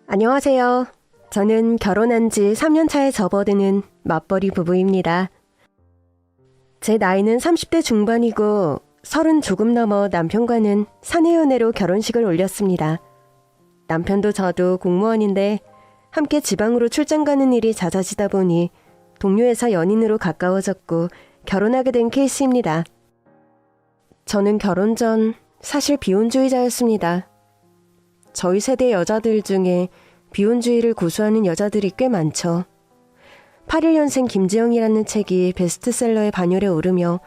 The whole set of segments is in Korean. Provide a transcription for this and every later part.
안녕하세요. 저는 결혼한 지 3년 차에 접어드는 맞벌이 부부입니다. 제 나이는 30대 중반이고 30 조금 넘어 남편과는 사내연애로 결혼식을 올렸습니다. 남편도 저도 공무원인데 함께 지방으로 출장 가는 일이 잦아지다 보니 동료에서 연인으로 가까워졌고 결혼하게 된 케이스입니다. 저는 결혼 전 사실 비혼주의자였습니다. 저희 세대 여자들 중에 비혼주의를 고수하는 여자들이 꽤 많죠. 81년생 김지영이라는 책이 베스트셀러의 반열에 오르며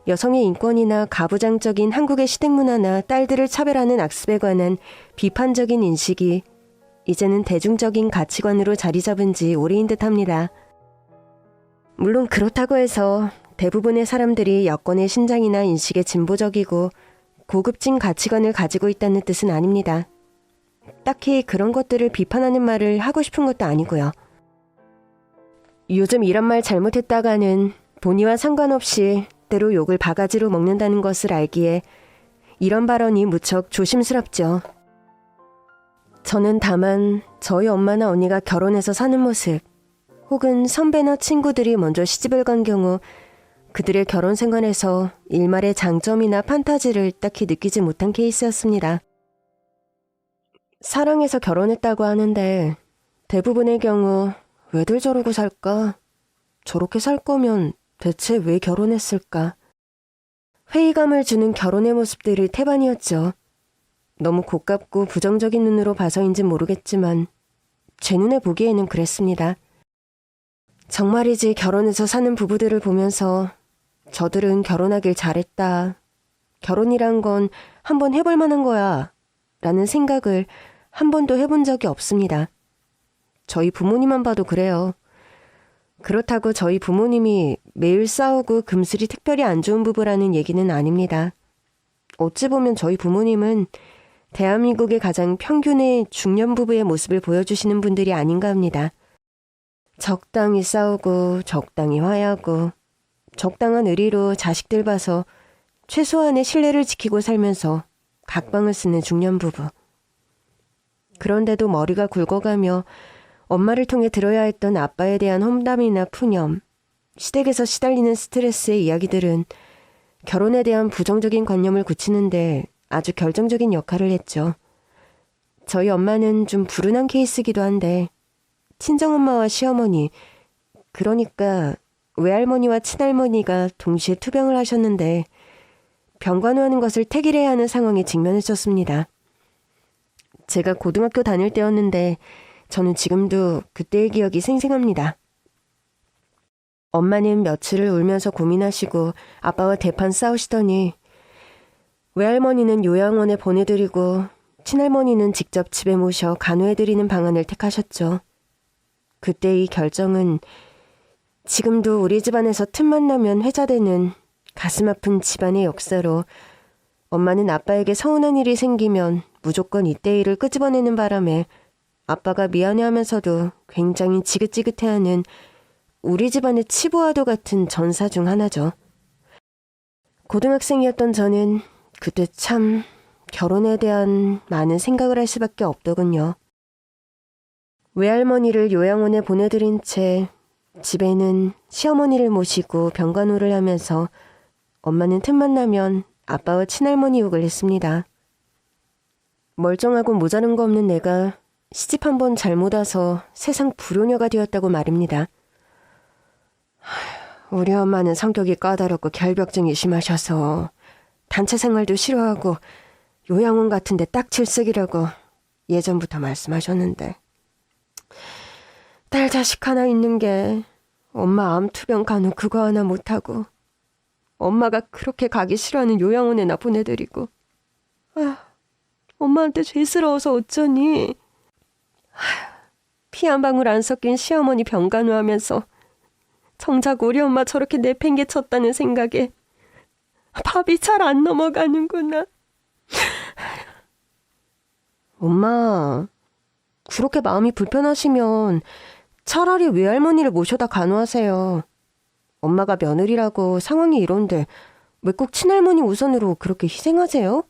여성의 인권이나 가부장적인 한국의 시댁문화나 딸들을 차별하는 악습에 관한 비판적인 인식이 이제는 대중적인 가치관으로 자리 잡은 지 오래인 듯합니다. 물론 그렇다고 해서 대부분의 사람들이 여권의 신장이나 인식에 진보적이고 고급진 가치관을 가지고 있다는 뜻은 아닙니다. 딱히 그런 것들을 비판하는 말을 하고 싶은 것도 아니고요. 요즘 이런 말 잘못했다가는 본의와 상관없이 때로 욕을 바가지로 먹는다는 것을 알기에 이런 발언이 무척 조심스럽죠. 저는 다만 저희 엄마나 언니가 결혼해서 사는 모습 혹은 선배나 친구들이 먼저 시집을 간 경우 그들의 결혼 생활에서 일말의 장점이나 판타지를 딱히 느끼지 못한 케이스였습니다. 사랑해서 결혼했다고 하는데 대부분의 경우 왜들 저러고 살까? 저렇게 살 거면 대체 왜 결혼했을까? 회의감을 주는 결혼의 모습들이 태반이었죠. 너무 고깝고 부정적인 눈으로 봐서인지 모르겠지만 제 눈에 보기에는 그랬습니다. 정말이지 결혼해서 사는 부부들을 보면서 저들은 결혼하길 잘했다. 결혼이란 건 한번 해볼 만한 거야. 라는 생각을 한 번도 해본 적이 없습니다. 저희 부모님만 봐도 그래요. 그렇다고 저희 부모님이 매일 싸우고 금슬이 특별히 안 좋은 부부라는 얘기는 아닙니다. 어찌 보면 저희 부모님은 대한민국의 가장 평균의 중년 부부의 모습을 보여주시는 분들이 아닌가 합니다. 적당히 싸우고 적당히 화해하고 적당한 의리로 자식들 봐서 최소한의 신뢰를 지키고 살면서 각방을 쓰는 중년 부부. 그런데도 머리가 굵어가며 엄마를 통해 들어야 했던 아빠에 대한 험담이나 푸념, 시댁에서 시달리는 스트레스의 이야기들은 결혼에 대한 부정적인 관념을 굳히는데 아주 결정적인 역할을 했죠. 저희 엄마는 좀 불운한 케이스이기도 한데 친정엄마와 시어머니, 그러니까 외할머니와 친할머니가 동시에 투병을 하셨는데 병간호하는 것을 택일해야 하는 상황에 직면했었습니다. 제가 고등학교 다닐 때였는데 저는 지금도 그때의 기억이 생생합니다. 엄마는 며칠을 울면서 고민하시고 아빠와 대판 싸우시더니 외할머니는 요양원에 보내드리고 친할머니는 직접 집에 모셔 간호해드리는 방안을 택하셨죠. 그때 이 결정은 지금도 우리 집안에서 틈만 나면 회자되는 가슴 아픈 집안의 역사로 엄마는 아빠에게 서운한 일이 생기면 무조건 이때 일을 끄집어내는 바람에 아빠가 미안해하면서도 굉장히 지긋지긋해하는 우리 집안의 치부와도 같은 전사 중 하나죠. 고등학생이었던 저는 그때 참 결혼에 대한 많은 생각을 할 수밖에 없더군요. 외할머니를 요양원에 보내드린 채 집에는 시어머니를 모시고 병간호를 하면서 엄마는 틈만 나면 아빠와 친할머니 욕을 했습니다. 멀쩡하고 모자른 거 없는 내가 시집 한 번 잘못 와서 세상 불효녀가 되었다고 말입니다. 우리 엄마는 성격이 까다롭고 결벽증이 심하셔서 단체 생활도 싫어하고 요양원 같은데 딱칠쓰기라고 예전부터 말씀하셨는데 딸 자식 하나 있는 게 엄마 암투병 간호 그거 하나 못하고 엄마가 그렇게 가기 싫어하는 요양원에나 보내드리고 엄마한테 죄스러워서 어쩌니. 피 한 방울 안 섞인 시어머니 병간호하면서 정작 우리 엄마 저렇게 내팽개쳤다는 생각에 밥이 잘 안 넘어가는구나. 엄마, 그렇게 마음이 불편하시면 차라리 외할머니를 모셔다 간호하세요. 엄마가 며느리라고 상황이 이런데 왜 꼭 친할머니 우선으로 그렇게 희생하세요?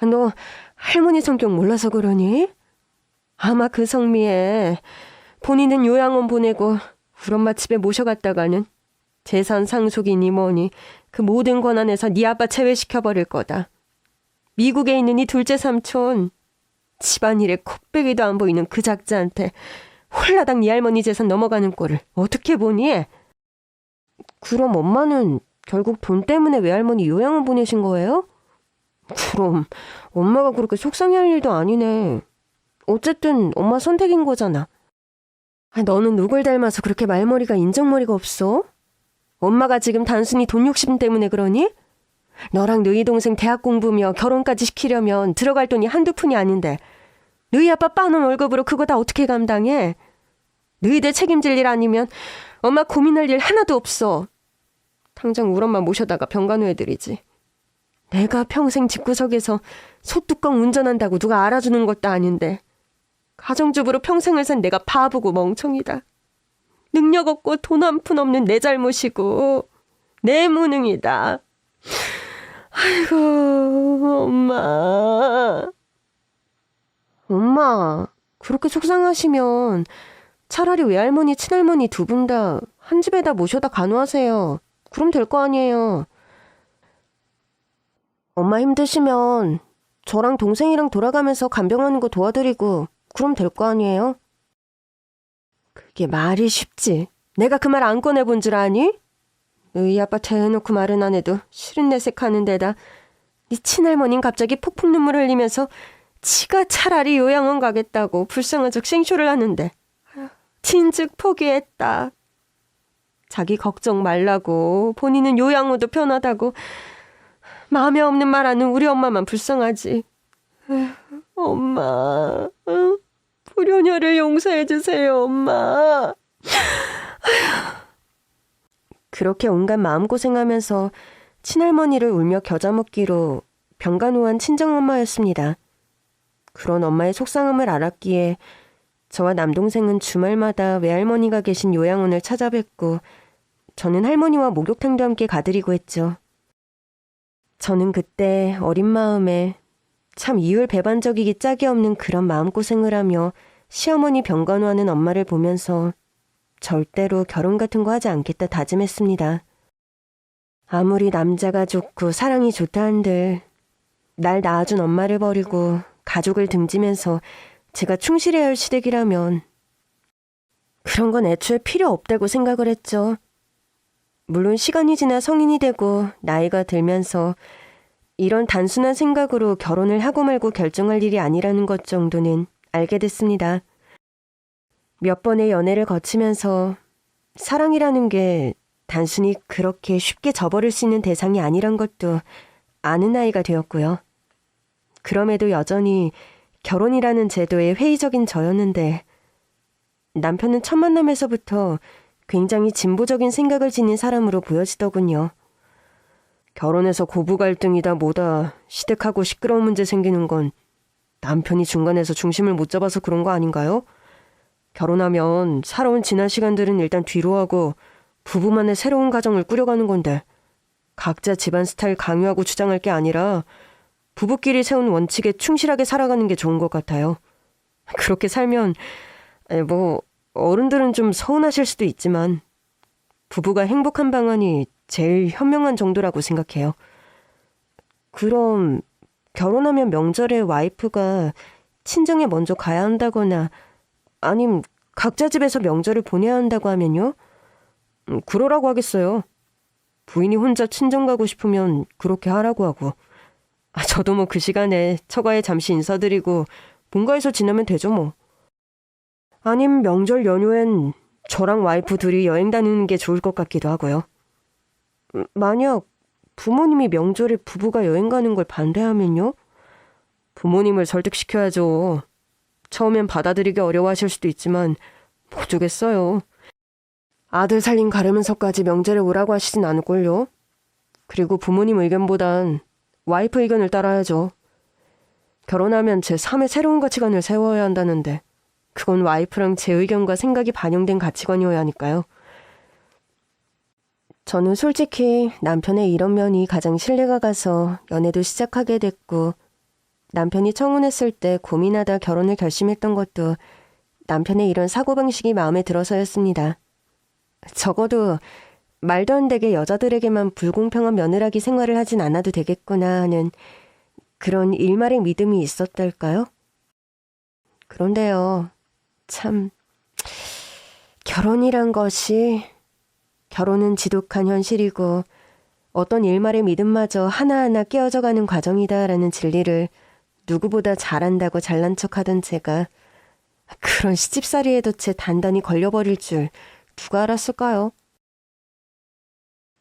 너 할머니 성격 몰라서 그러니? 아마 그 성미에 본인은 요양원 보내고 우리 엄마 집에 모셔갔다가는 재산 상속이니 뭐니 그 모든 권한에서 네 아빠 제외시켜버릴 거다. 미국에 있는 이 둘째 삼촌, 집안일에 콧배기도 안 보이는 그 작자한테 홀라당 네 할머니 재산 넘어가는 꼴을 어떻게 보니? 그럼 엄마는 결국 돈 때문에 외할머니 요양원 보내신 거예요? 그럼 엄마가 그렇게 속상해할 일도 아니네. 어쨌든 엄마 선택인 거잖아. 너는 누굴 닮아서 그렇게 말머리가 인정머리가 없어? 엄마가 지금 단순히 돈 욕심 때문에 그러니? 너랑 너희 동생 대학 공부며 결혼까지 시키려면 들어갈 돈이 한두 푼이 아닌데 너희 아빠 빠는 월급으로 그거 다 어떻게 감당해? 너희들 책임질 일 아니면 엄마 고민할 일 하나도 없어. 당장 우리 엄마 모셔다가 병간호해드리지. 내가 평생 집구석에서 소뚜껑 운전한다고 누가 알아주는 것도 아닌데 가정주부로 평생을 산 내가 바보고 멍청이다. 능력 없고 돈 한 푼 없는 내 잘못이고 내 무능이다. 아이고 엄마. 엄마 그렇게 속상하시면 차라리 외할머니 친할머니 두 분 다 한 집에다 모셔다 간호하세요. 그럼 될 거 아니에요. 엄마 힘드시면 저랑 동생이랑 돌아가면서 간병하는 거 도와드리고 그럼 될 거 아니에요? 그게 말이 쉽지. 내가 그 말 안 꺼내본 줄 아니? 너희 아빠 대놓고 말은 안 해도 싫은 내색하는 데다 네 친할머니는 갑자기 폭풍 눈물 흘리면서 지가 차라리 요양원 가겠다고 불쌍한 척 싱쇼를 하는데 진즉 포기했다. 자기 걱정 말라고 본인은 요양원도 편하다고 마음에 없는 말 하는 우리 엄마만 불쌍하지. 엄마 불효녀를 용서해주세요 엄마. 그렇게 온갖 마음고생하면서 친할머니를 울며 겨자먹기로 병간호한 친정엄마였습니다. 그런 엄마의 속상함을 알았기에 저와 남동생은 주말마다 외할머니가 계신 요양원을 찾아뵙고 저는 할머니와 목욕탕도 함께 가드리고 했죠. 저는 그때 어린 마음에 참 이율배반적이기 짝이 없는 그런 마음고생을 하며 시어머니 병간호하는 엄마를 보면서 절대로 결혼 같은 거 하지 않겠다 다짐했습니다. 아무리 남자가 좋고 사랑이 좋다 한들 날 낳아준 엄마를 버리고 가족을 등지면서 제가 충실해야 할 시댁이라면 그런 건 애초에 필요 없다고 생각을 했죠. 물론 시간이 지나 성인이 되고 나이가 들면서 이런 단순한 생각으로 결혼을 하고 말고 결정할 일이 아니라는 것 정도는 알게 됐습니다. 몇 번의 연애를 거치면서 사랑이라는 게 단순히 그렇게 쉽게 저버릴 수 있는 대상이 아니란 것도 아는 나이가 되었고요. 그럼에도 여전히 결혼이라는 제도에 회의적인 저였는데 남편은 첫 만남에서부터 굉장히 진보적인 생각을 지닌 사람으로 보여지더군요. 결혼해서 고부 갈등이다 뭐다 시댁하고 시끄러운 문제 생기는 건 남편이 중간에서 중심을 못 잡아서 그런 거 아닌가요? 결혼하면 살아온 지난 시간들은 일단 뒤로 하고 부부만의 새로운 가정을 꾸려가는 건데 각자 집안 스타일 강요하고 주장할 게 아니라 부부끼리 세운 원칙에 충실하게 살아가는 게 좋은 것 같아요. 그렇게 살면 어른들은 좀 서운하실 수도 있지만 부부가 행복한 방안이 제일 현명한 정도라고 생각해요. 그럼 결혼하면 명절에 와이프가 친정에 먼저 가야 한다거나 아님 각자 집에서 명절을 보내야 한다고 하면요? 그러라고 하겠어요. 부인이 혼자 친정 가고 싶으면 그렇게 하라고 하고 저도 뭐 그 시간에 처가에 잠시 인사드리고 본가에서 지내면 되죠 뭐. 아님 명절 연휴엔 저랑 와이프 둘이 여행 다니는 게 좋을 것 같기도 하고요. 만약 부모님이 명절에 부부가 여행 가는 걸 반대하면요? 부모님을 설득시켜야죠. 처음엔 받아들이기 어려워하실 수도 있지만 못 주겠어요. 아들 살림 가르면서까지 명절에 오라고 하시진 않을걸요. 그리고 부모님 의견보단 와이프 의견을 따라야죠. 결혼하면 제 3의 새로운 가치관을 세워야 한다는데 그건 와이프랑 제 의견과 생각이 반영된 가치관이어야 하니까요. 저는 솔직히 남편의 이런 면이 가장 신뢰가 가서 연애도 시작하게 됐고, 남편이 청혼했을 때 고민하다 결혼을 결심했던 것도 남편의 이런 사고방식이 마음에 들어서였습니다. 적어도 말도 안 되게 여자들에게만 불공평한 며느라기 생활을 하진 않아도 되겠구나 하는 그런 일말의 믿음이 있었달까요? 그런데요, 참, 결혼이란 것이, 결혼은 지독한 현실이고 어떤 일말의 믿음마저 하나하나 깨어져가는 과정이다라는 진리를 누구보다 잘한다고 잘난 척하던 제가 그런 시집살이에 덫에 단단히 걸려버릴 줄 누가 알았을까요?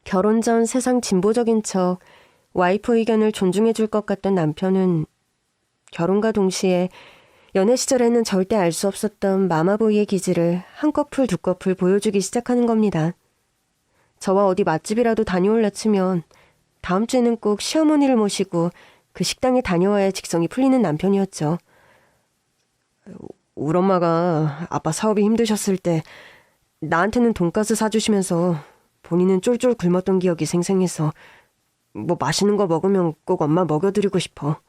결혼 전 세상 진보적인 척 와이프 의견을 존중해 줄 것 같던 남편은 결혼과 동시에 연애 시절에는 절대 알 수 없었던 마마보이의 기질을 한꺼풀 두꺼풀 보여주기 시작하는 겁니다. 저와 어디 맛집이라도 다녀올라 치면 다음 주에는 꼭 시어머니를 모시고 그 식당에 다녀와야 직성이 풀리는 남편이었죠. 우리 엄마가 아빠 사업이 힘드셨을 때 나한테는 돈가스 사주시면서 본인은 쫄쫄 굶었던 기억이 생생해서 뭐 맛있는 거 먹으면 꼭 엄마 먹여드리고 싶어.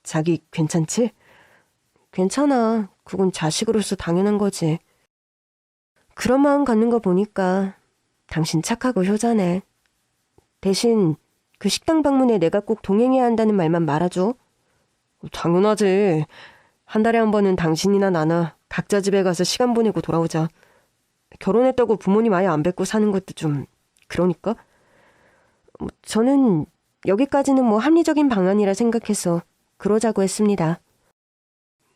자기 괜찮지? 괜찮아. 그건 자식으로서 당연한 거지. 그런 마음 갖는 거 보니까 당신 착하고 효자네. 대신 그 식당 방문에 내가 꼭 동행해야 한다는 말만 말아줘. 당연하지. 한 달에 한 번은 당신이나 나나 각자 집에 가서 시간 보내고 돌아오자. 결혼했다고 부모님 아예 안 뵙고 사는 것도 좀 그러니까? 저는 여기까지는 뭐 합리적인 방안이라 생각해서 그러자고 했습니다.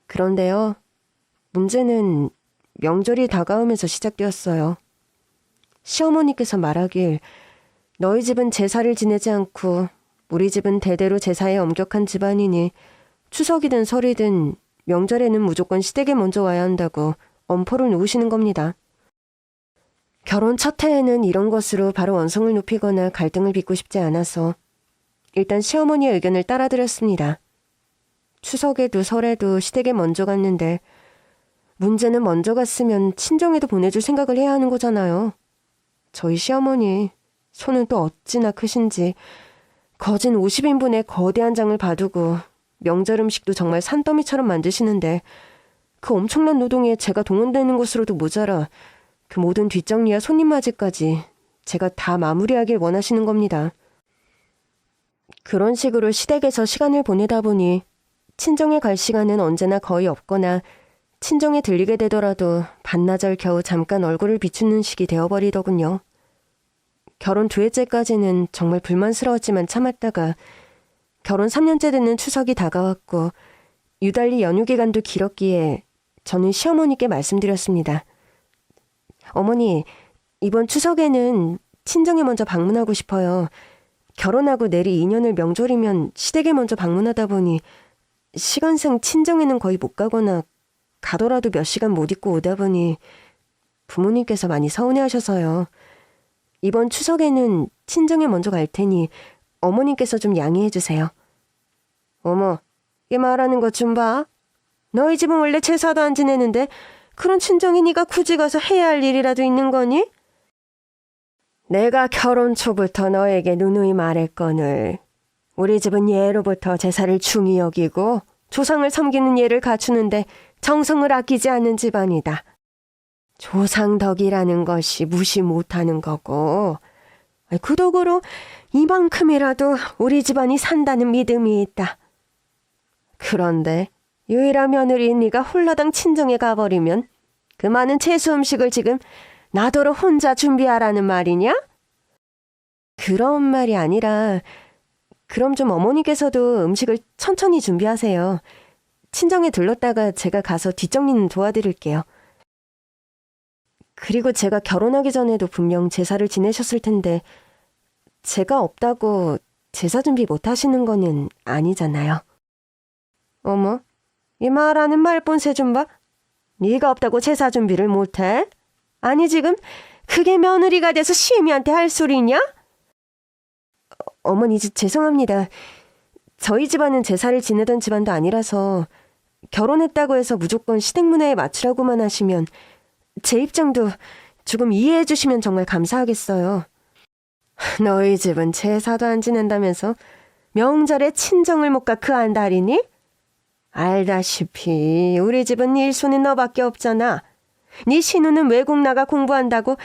그런데요, 문제는 명절이 다가오면서 시작되었어요. 시어머니께서 말하길 너희 집은 제사를 지내지 않고 우리 집은 대대로 제사에 엄격한 집안이니 추석이든 설이든 명절에는 무조건 시댁에 먼저 와야 한다고 엄포를 놓으시는 겁니다. 결혼 첫 해에는 이런 것으로 바로 원성을 높이거나 갈등을 빚고 싶지 않아서 일단 시어머니의 의견을 따라드렸습니다. 추석에도 설에도 시댁에 먼저 갔는데 문제는 먼저 갔으면 친정에도 보내줄 생각을 해야 하는 거잖아요. 저희 시어머니 손은 또 어찌나 크신지 거진 50인분의 거대한 장을 봐두고 명절 음식도 정말 산더미처럼 만드시는데 그 엄청난 노동에 제가 동원되는 것으로도 모자라 그 모든 뒷정리와 손님 맞이까지 제가 다 마무리하길 원하시는 겁니다. 그런 식으로 시댁에서 시간을 보내다 보니 친정에 갈 시간은 언제나 거의 없거나 친정에 들리게 되더라도 반나절 겨우 잠깐 얼굴을 비추는 식이 되어버리더군요. 결혼 2회째까지는 정말 불만스러웠지만 참았다가 결혼 3년째 되는 추석이 다가왔고 유달리 연휴 기간도 길었기에 저는 시어머니께 말씀드렸습니다. 어머니, 이번 추석에는 친정에 먼저 방문하고 싶어요. 결혼하고 내리 2년을 명절이면 시댁에 먼저 방문하다 보니 시간상 친정에는 거의 못 가거나 가더라도 몇 시간 못 있고 오다 보니 부모님께서 많이 서운해하셔서요. 이번 추석에는 친정에 먼저 갈 테니 어머님께서 좀 양해해 주세요. 어머, 얘 말하는 것 좀 봐. 너희 집은 원래 제사도 안 지내는데 그런 친정에 네가 굳이 가서 해야 할 일이라도 있는 거니? 내가 결혼 초부터 너에게 누누이 말했거늘. 우리 집은 예로부터 제사를 중히 여기고 조상을 섬기는 예를 갖추는데 정성을 아끼지 않는 집안이다. 조상덕이라는 것이 무시 못하는 거고 그 덕으로 이만큼이라도 우리 집안이 산다는 믿음이 있다. 그런데 유일한 며느리인 네가 홀라당 친정에 가버리면 그 많은 채소 음식을 지금 나더러 혼자 준비하라는 말이냐? 그런 말이 아니라 그럼 좀 어머니께서도 음식을 천천히 준비하세요. 친정에 들렀다가 제가 가서 뒷정리는 도와드릴게요. 그리고 제가 결혼하기 전에도 분명 제사를 지내셨을 텐데 제가 없다고 제사 준비 못 하시는 거는 아니잖아요. 어머, 이 말하는 말본새 좀 봐. 네가 없다고 제사 준비를 못해? 아니 지금 그게 며느리가 돼서 시애미한테 할 소리냐? 어머니 죄송합니다. 저희 집안은 제사를 지내던 집안도 아니라서 결혼했다고 해서 무조건 시댁 문화에 맞추라고만 하시면 제 입장도 조금 이해해 주시면 정말 감사하겠어요. 너희 집은 제사도 안 지낸다면서 명절에 친정을 못 가 그 안달이니? 알다시피 우리 집은 일손인 너밖에 없잖아. 네 신우는 외국 나가 공부한다고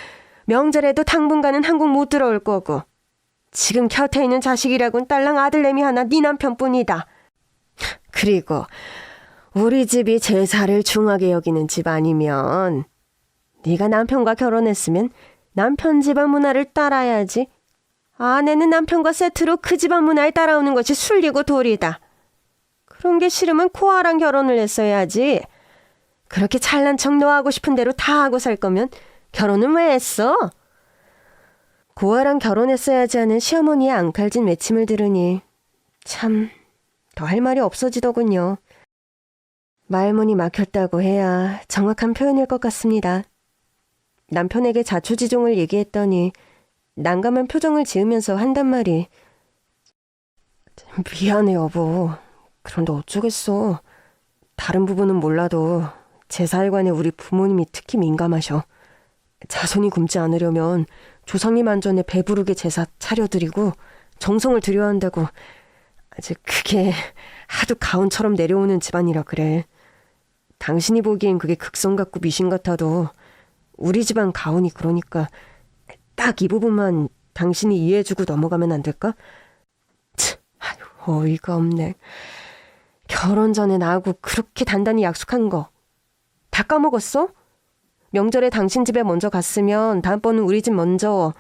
명절에도 당분간은 한국 못 들어올 거고, 지금 곁에 있는 자식이라곤 딸랑 아들내미 하나 네 남편뿐이다. 그리고 우리 집이 제사를 중하게 여기는 집 아니면 네가 남편과 결혼했으면 남편 집안 문화를 따라야지. 아내는 남편과 세트로 그 집안 문화에 따라오는 것이 순리고 도리다. 그런 게 싫으면 코아랑 결혼을 했어야지. 그렇게 잘난 척 너 하고 싶은 대로 다 하고 살 거면 결혼은 왜 했어? 고아랑 결혼했어야지 하는 시어머니의 앙칼진 외침을 들으니 참 더 할 말이 없어지더군요. 말문이 막혔다고 해야 정확한 표현일 것 같습니다. 남편에게 자초지종을 얘기했더니 난감한 표정을 지으면서 한단 말이, 미안해 여보. 그런데 어쩌겠어. 다른 부분은 몰라도 제사에 관해 우리 부모님이 특히 민감하셔. 자손이 굶지 않으려면 조상님 안전에 배부르게 제사 차려드리고 정성을 들여야 한다고. 아직 그게 하도 가온처럼 내려오는 집안이라 그래. 당신이 보기엔 그게 극성 같고 미신 같아도 우리 집안 가온이 그러니까 딱 이 부분만 당신이 이해해주고 넘어가면 안 될까? 어이가 없네. 결혼 전에 나하고 그렇게 단단히 약속한 거 다 까먹었어? 명절에 당신 집에 먼저 갔으면 다음번은 우리 집 먼저,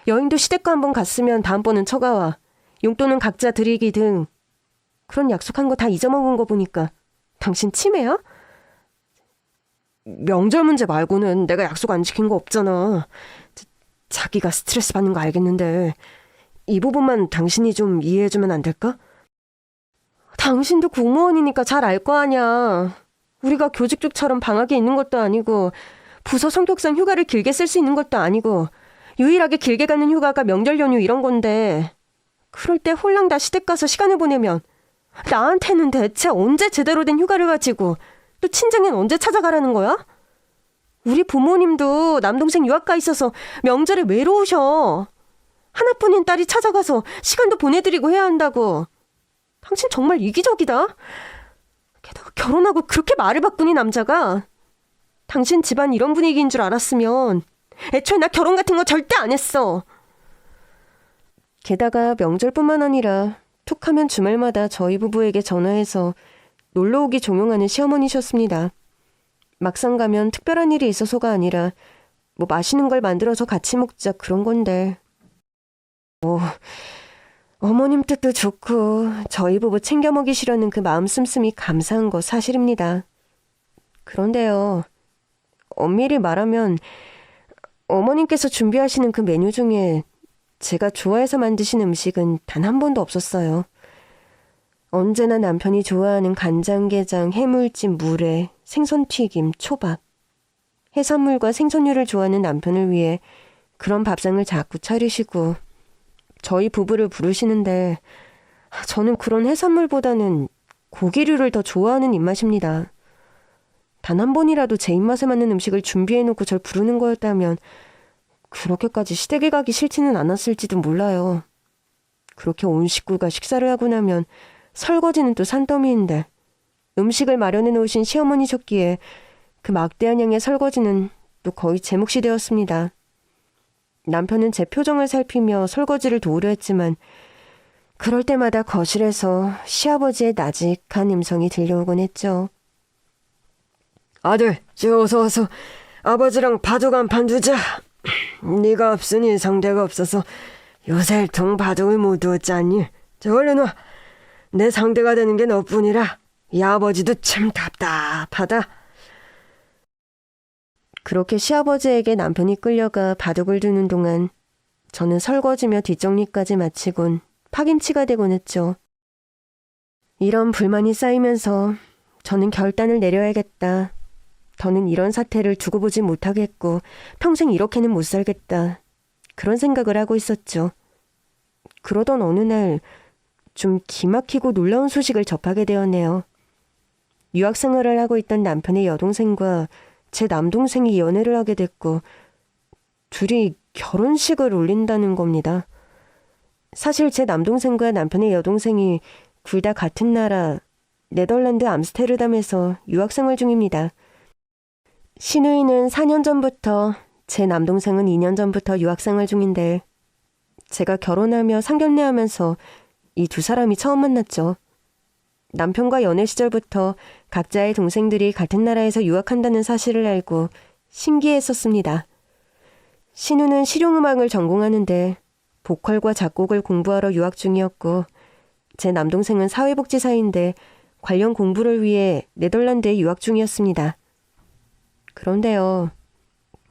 여행도 시댁과 한번 갔으면 다음번은 처가와, 용돈은 각자 드리기 등 그런 약속한 거 다 잊어먹은 거 보니까 당신 치매야? 명절 문제 말고는 내가 약속 안 지킨 거 없잖아. 자기가 스트레스 받는 거 알겠는데 이 부분만 당신이 좀 이해해주면 안 될까? 당신도 공무원이니까 잘 알 거 아냐. 우리가 교직족처럼 방학에 있는 것도 아니고 부서 성격상 휴가를 길게 쓸 수 있는 것도 아니고 유일하게 길게 가는 휴가가 명절 연휴 이런 건데, 그럴 때 홀랑 다 시댁 가서 시간을 보내면 나한테는 대체 언제 제대로 된 휴가를 가지고 또 친정엔 언제 찾아가라는 거야? 우리 부모님도 남동생 유학 가 있어서 명절에 외로우셔. 하나뿐인 딸이 찾아가서 시간도 보내드리고 해야 한다고. 당신 정말 이기적이다. 게다가 결혼하고 그렇게 말을 바꾸니 남자가. 당신 집안 이런 분위기인 줄 알았으면 애초에 나 결혼 같은 거 절대 안 했어. 게다가 명절뿐만 아니라 툭하면 주말마다 저희 부부에게 전화해서 놀러오기 종용하는 시어머니셨습니다. 막상 가면 특별한 일이 있어서가 아니라 뭐 맛있는 걸 만들어서 같이 먹자 그런 건데, 어머님 뜻도 좋고 저희 부부 챙겨 먹이시려는 그 마음 씀씀이 감사한 거 사실입니다. 그런데요, 엄밀히 말하면 어머님께서 준비하시는 그 메뉴 중에 제가 좋아해서 만드신 음식은 단 한 번도 없었어요. 언제나 남편이 좋아하는 간장게장, 해물찜, 물회, 생선튀김, 초밥. 해산물과 생선류를 좋아하는 남편을 위해 그런 밥상을 자꾸 차리시고 저희 부부를 부르시는데, 저는 그런 해산물보다는 고기류를 더 좋아하는 입맛입니다. 단 한 번이라도 제 입맛에 맞는 음식을 준비해놓고 절 부르는 거였다면 그렇게까지 시댁에 가기 싫지는 않았을지도 몰라요. 그렇게 온 식구가 식사를 하고 나면 설거지는 또 산더미인데 음식을 마련해 놓으신 시어머니셨기에 그 막대한 양의 설거지는 또 거의 제 몫이 되었습니다. 남편은 제 표정을 살피며 설거지를 도우려 했지만 그럴 때마다 거실에서 시아버지의 나직한 음성이 들려오곤 했죠. 아들, 어서 와서 아버지랑 바둑 한 판 두자. 네가 없으니 상대가 없어서 요새통 바둑을 못 두었잖니. 얼른 와. 내 상대가 되는 게 너뿐이라 이 아버지도 참 답답하다. 그렇게 시아버지에게 남편이 끌려가 바둑을 두는 동안 저는 설거지며 뒷정리까지 마치곤 파김치가 되곤 했죠. 이런 불만이 쌓이면서 저는 결단을 내려야겠다. 더는 이런 사태를 두고 보지 못하겠고 평생 이렇게는 못 살겠다. 그런 생각을 하고 있었죠. 그러던 어느 날 좀 기막히고 놀라운 소식을 접하게 되었네요. 유학 생활을 하고 있던 남편의 여동생과 제 남동생이 연애를 하게 됐고 둘이 결혼식을 올린다는 겁니다. 사실 제 남동생과 남편의 여동생이 둘 다 같은 나라 네덜란드 암스테르담에서 유학생활 중입니다. 신우이는 4년 전부터, 제 남동생은 2년 전부터 유학생활 중인데 제가 결혼하며 상견례하면서 이 두 사람이 처음 만났죠. 남편과 연애 시절부터 각자의 동생들이 같은 나라에서 유학한다는 사실을 알고 신기했었습니다. 신우는 실용음악을 전공하는데 보컬과 작곡을 공부하러 유학 중이었고, 제 남동생은 사회복지사인데 관련 공부를 위해 네덜란드에 유학 중이었습니다. 그런데요,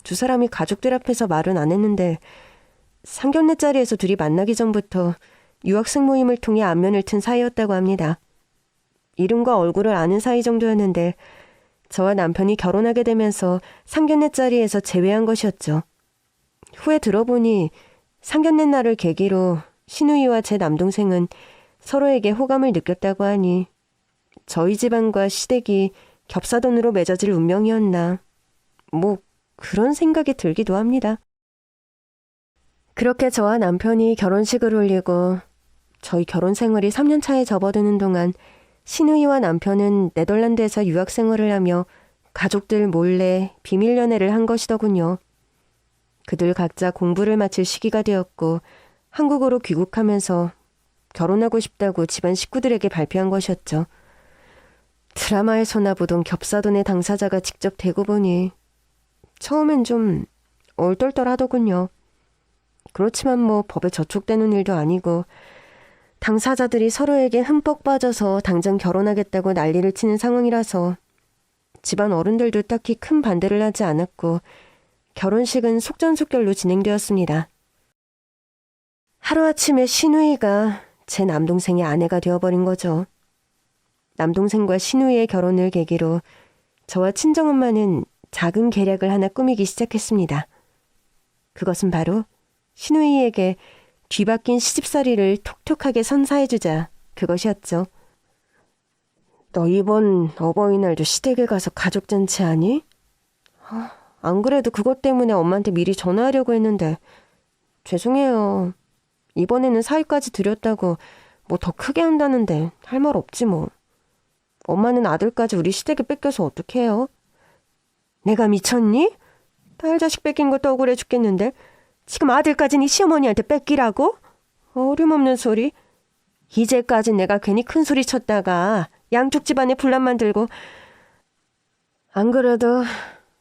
두 사람이 가족들 앞에서 말은 안 했는데 상견례 자리에서 둘이 만나기 전부터 유학생 모임을 통해 안면을 튼 사이였다고 합니다. 이름과 얼굴을 아는 사이 정도였는데 저와 남편이 결혼하게 되면서 상견례 자리에서 재회한 것이었죠. 후에 들어보니 상견례 날을 계기로 신우이와 제 남동생은 서로에게 호감을 느꼈다고 하니 저희 집안과 시댁이 겹사돈으로 맺어질 운명이었나, 뭐 그런 생각이 들기도 합니다. 그렇게 저와 남편이 결혼식을 올리고 저희 결혼 생활이 3년 차에 접어드는 동안 신우이와 남편은 네덜란드에서 유학 생활을 하며 가족들 몰래 비밀 연애를 한 것이더군요. 그들 각자 공부를 마칠 시기가 되었고 한국으로 귀국하면서 결혼하고 싶다고 집안 식구들에게 발표한 것이었죠. 드라마에서나 보던 겹사돈의 당사자가 직접 되고 보니 처음엔 좀 얼떨떨하더군요. 그렇지만 뭐 법에 저촉되는 일도 아니고 당사자들이 서로에게 흠뻑 빠져서 당장 결혼하겠다고 난리를 치는 상황이라서 집안 어른들도 딱히 큰 반대를 하지 않았고 결혼식은 속전속결로 진행되었습니다. 하루아침에 신우이가 제 남동생의 아내가 되어버린 거죠. 남동생과 신우이의 결혼을 계기로 저와 친정엄마는 작은 계략을 하나 꾸미기 시작했습니다. 그것은 바로 신우이에게 뒤바뀐 시집살이를 톡톡하게 선사해주자 그것이었죠. 너 이번 어버이날도 시댁에 가서 가족잔치 하니? 안 그래도 그것 때문에 엄마한테 미리 전화하려고 했는데 죄송해요. 이번에는 사위까지 드렸다고 뭐 더 크게 한다는데 할 말 없지 뭐. 엄마는 아들까지 우리 시댁에 뺏겨서 어떡해요? 내가 미쳤니? 딸 자식 뺏긴 것도 억울해 죽겠는데 지금 아들까지 네 시어머니한테 뺏기라고? 어림없는 소리. 이제까지 내가 괜히 큰 소리 쳤다가 양쪽 집안에 분란 만들고. 안 그래도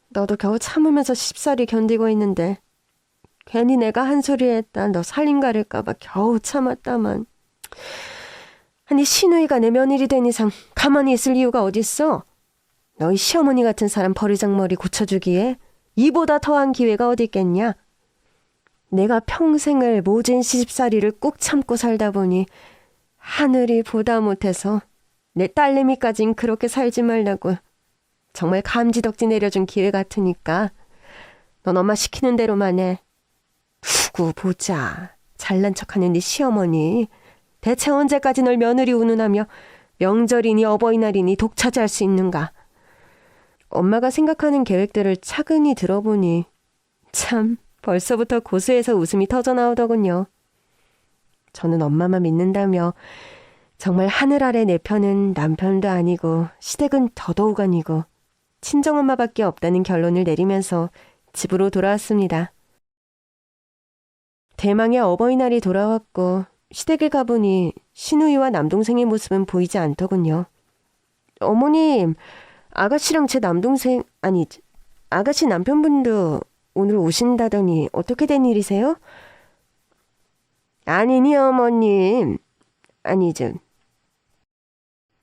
너도 겨우 참으면서 시집살이 견디고 있는데 괜히 내가 한 소리 했다 너 살림 가릴까봐 겨우 참았다만. 아니 신우이가 내 며느리 된 이상 가만히 있을 이유가 어딨어? 너희 시어머니 같은 사람 버리장머리 고쳐주기에 이보다 더한 기회가 어디 있겠냐? 내가 평생을 모진 시집살이를 꾹 참고 살다 보니 하늘이 보다 못해서 내 딸내미까진 그렇게 살지 말라고 정말 감지덕지 내려준 기회 같으니까 넌 엄마 시키는 대로만 해. 두고 보자. 잘난 척하는 네 시어머니 대체 언제까지 널 며느리 운운하며 명절이니 어버이날이니 독차지할 수 있는가. 엄마가 생각하는 계획들을 차근히 들어보니 참 벌써부터 고수에서 웃음이 터져나오더군요. 저는 엄마만 믿는다며 정말 하늘 아래 내 편은 남편도 아니고 시댁은 더더욱 아니고 친정엄마밖에 없다는 결론을 내리면서 집으로 돌아왔습니다. 대망의 어버이날이 돌아왔고 시댁에 가보니 신우이와 남동생의 모습은 보이지 않더군요. 어머님, 아가씨랑 제 남동생, 아니 아가씨 남편분도 오늘 오신다더니 어떻게 된 일이세요? 아니니 어머님. 아니죠.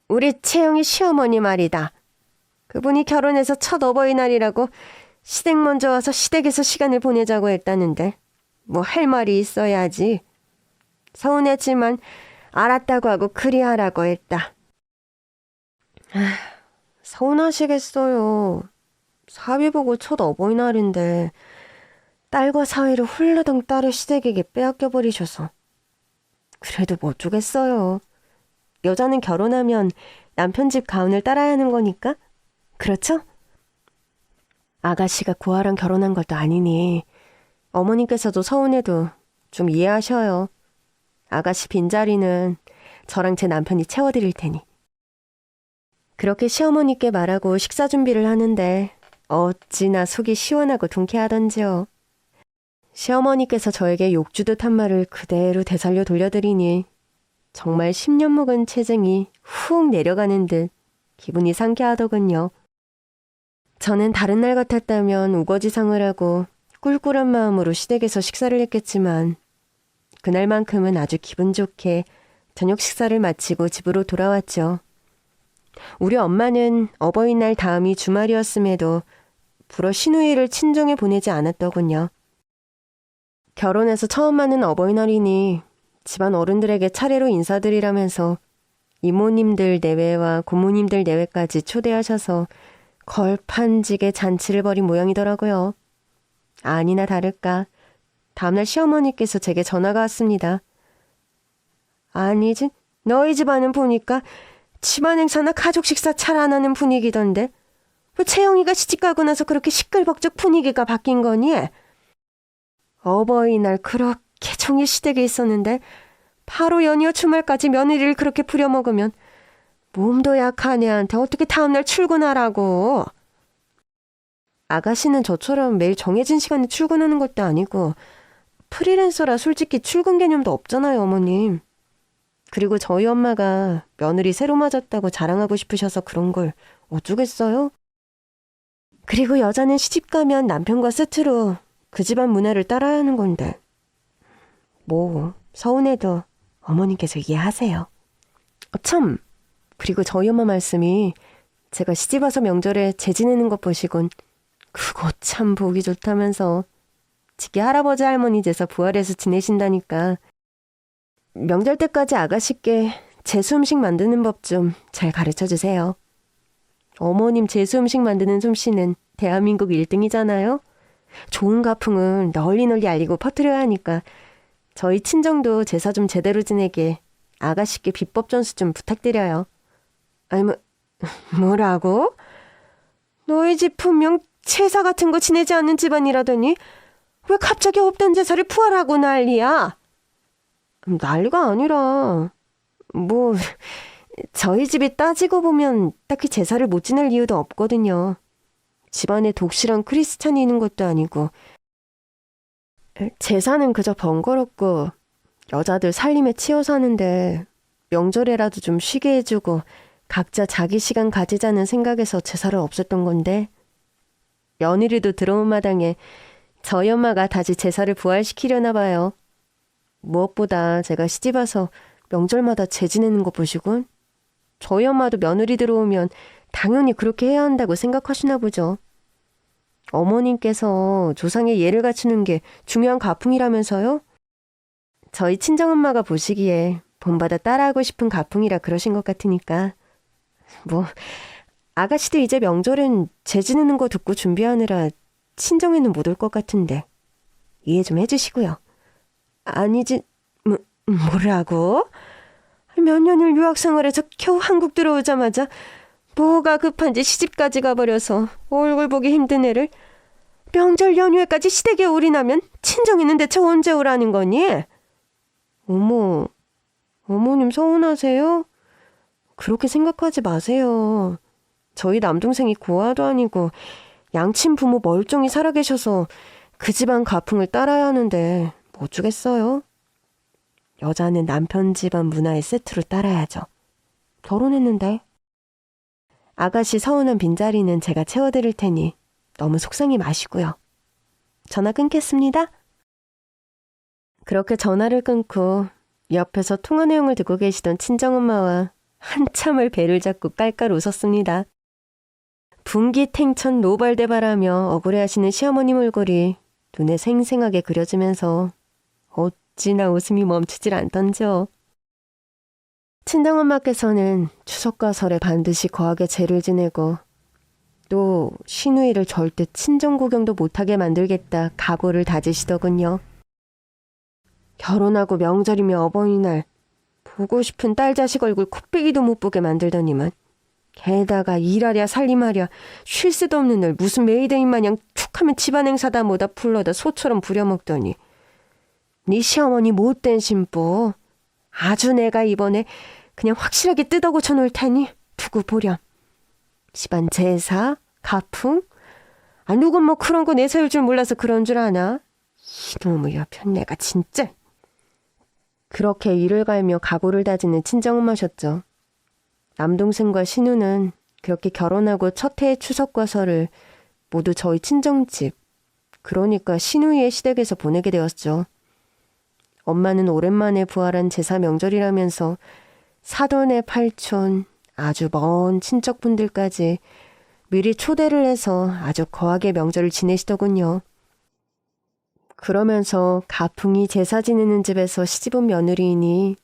우리 채영이 시어머니 말이다. 그분이 결혼해서 첫 어버이날이라고 시댁 먼저 와서 시댁에서 시간을 보내자고 했다는데 뭐 할 말이 있어야지. 서운했지만 알았다고 하고 그리하라고 했다. 서운하시겠어요. 사위 보고 첫 어버이날인데 딸과 사위를 홀라당 딸의 시댁에게 빼앗겨버리셔서. 그래도 뭐 어쩌겠어요. 여자는 결혼하면 남편 집 가문을 따라야 하는 거니까. 그렇죠? 아가씨가 고아랑 결혼한 것도 아니니 어머님께서도 서운해도 좀 이해하셔요. 아가씨 빈자리는 저랑 제 남편이 채워드릴 테니. 그렇게 시어머니께 말하고 식사 준비를 하는데 어찌나 속이 시원하고 통쾌하던지요. 시어머니께서 저에게 욕주듯 한 말을 그대로 되살려 돌려드리니 정말 10년 묵은 체증이 훅 내려가는 듯 기분이 상쾌하더군요. 저는 다른 날 같았다면 우거지상을 하고 꿀꿀한 마음으로 시댁에서 식사를 했겠지만 그날만큼은 아주 기분 좋게 저녁 식사를 마치고 집으로 돌아왔죠. 우리 엄마는 어버이날 다음이 주말이었음에도 불어 시누이를 친정에 보내지 않았더군요. 결혼해서 처음 맞는 어버이날이니 집안 어른들에게 차례로 인사드리라면서 이모님들 내외와 고모님들 내외까지 초대하셔서 걸판지게 잔치를 벌인 모양이더라고요. 아니나 다를까 다음날 시어머니께서 제게 전화가 왔습니다. 아니지, 너희 집안은 보니까 집안 행사나 가족 식사 잘 안 하는 분위기던데 왜 채영이가 시집가고 나서 그렇게 시끌벅적 분위기가 바뀐 거니? 어버이날 그렇게 종일 시댁에 있었는데 바로 연이어 주말까지 며느리를 그렇게 부려먹으면 몸도 약한 애한테 어떻게 다음날 출근하라고. 아가씨는 저처럼 매일 정해진 시간에 출근하는 것도 아니고 프리랜서라 솔직히 출근 개념도 없잖아요, 어머님. 그리고 저희 엄마가 며느리 새로 맞았다고 자랑하고 싶으셔서 그런 걸 어쩌겠어요? 그리고 여자는 시집가면 남편과 세트로 그 집안 문화를 따라야 하는 건데 뭐 서운해도 어머님께서 이해하세요. 참, 그리고 저희 엄마 말씀이 제가 시집와서 명절에 재 지내는 것 보시곤 그거 참 보기 좋다면서 직계 할아버지 할머니 돼서 부활해서 지내신다니까 명절 때까지 아가씨께 제수 음식 만드는 법 좀 잘 가르쳐주세요. 어머님 제수 음식 만드는 솜씨는 대한민국 1등이잖아요. 좋은 가풍을 널리 알리고 퍼뜨려야 하니까 저희 친정도 제사 좀 제대로 지내게 아가씨께 비법 전수 좀 부탁드려요. 아니 뭐라고? 너희 집 분명 제사 같은 거 지내지 않는 집안이라더니 왜 갑자기 없던 제사를 부활하고 난리야? 난리가 아니라 뭐 저희 집이 따지고 보면 딱히 제사를 못 지낼 이유도 없거든요. 집안에 독실한 크리스찬이 있는 것도 아니고 제사는 그저 번거롭고 여자들 살림에 치여 사는데 명절에라도 좀 쉬게 해주고 각자 자기 시간 가지자는 생각에서 제사를 없앴던 건데 며느리도 들어온 마당에 저희 엄마가 다시 제사를 부활시키려나 봐요. 무엇보다 제가 시집와서 명절마다 재 지내는 거 보시군. 저희 엄마도 며느리 들어오면 당연히 그렇게 해야 한다고 생각하시나 보죠. 어머님께서 조상의 예를 갖추는 게 중요한 가풍이라면서요? 저희 친정엄마가 보시기에 본받아 따라하고 싶은 가풍이라 그러신 것 같으니까 뭐 아가씨도 이제 명절엔 재 지내는 거 듣고 준비하느라 친정에는 못 올 것 같은데 이해 좀 해주시고요. 아니지, 뭐라고? 몇 년을 유학 생활해서 겨우 한국 들어오자마자 뭐가 급한지 시집까지 가버려서 얼굴 보기 힘든 애를 명절 연휴에까지 시댁에 올인하면 친정에는 대체 언제 오라는 거니? 어머, 어머님 서운하세요? 그렇게 생각하지 마세요. 저희 남동생이 고아도 아니고 양친 부모 멀쩡히 살아계셔서 그 집안 가풍을 따라야 하는데 뭐 어쩌겠어요? 여자는 남편 집안 문화의 세트로 따라야죠. 결혼했는데. 아가씨 서운한 빈자리는 제가 채워드릴 테니 너무 속상해 마시고요. 전화 끊겠습니다. 그렇게 전화를 끊고 옆에서 통화 내용을 듣고 계시던 친정엄마와 한참을 배를 잡고 깔깔 웃었습니다. 분기탱천 노발대발하며 억울해하시는 시어머님 얼굴이 눈에 생생하게 그려지면서 어찌나 웃음이 멈추질 않던지요. 친정엄마께서는 추석과 설에 반드시 거하게 제를 지내고 또 시누이를 절대 친정 구경도 못하게 만들겠다 각오를 다지시더군요. 결혼하고 명절이며 어버이날 보고 싶은 딸 자식 얼굴 코빼기도 못 보게 만들더니만 게다가 일하랴 살림하랴 쉴 새도 없는 날 무슨 메이데이 마냥 툭하면 집안 행사다 뭐다 불러다 소처럼 부려먹더니 네 시어머니 못된 신부 아주 내가 이번에 그냥 확실하게 뜯어 고쳐 놓을 테니 두고 보렴. 집안 제사, 가풍? 누군 뭐 그런 거 내세울 줄 몰라서 그런 줄 아나? 이놈의 여편 내가 진짜. 그렇게 이를 갈며 각오를 다지는 친정엄마셨죠. 남동생과 신우는 그렇게 결혼하고 첫 해의 추석과 설을 모두 저희 친정집, 그러니까 신우이의 시댁에서 보내게 되었죠. 엄마는 오랜만에 부활한 제사 명절이라면서 사돈의 팔촌, 아주 먼 친척분들까지 미리 초대를 해서 아주 거하게 명절을 지내시더군요. 그러면서 가풍이 제사 지내는 집에서 시집온 며느리이니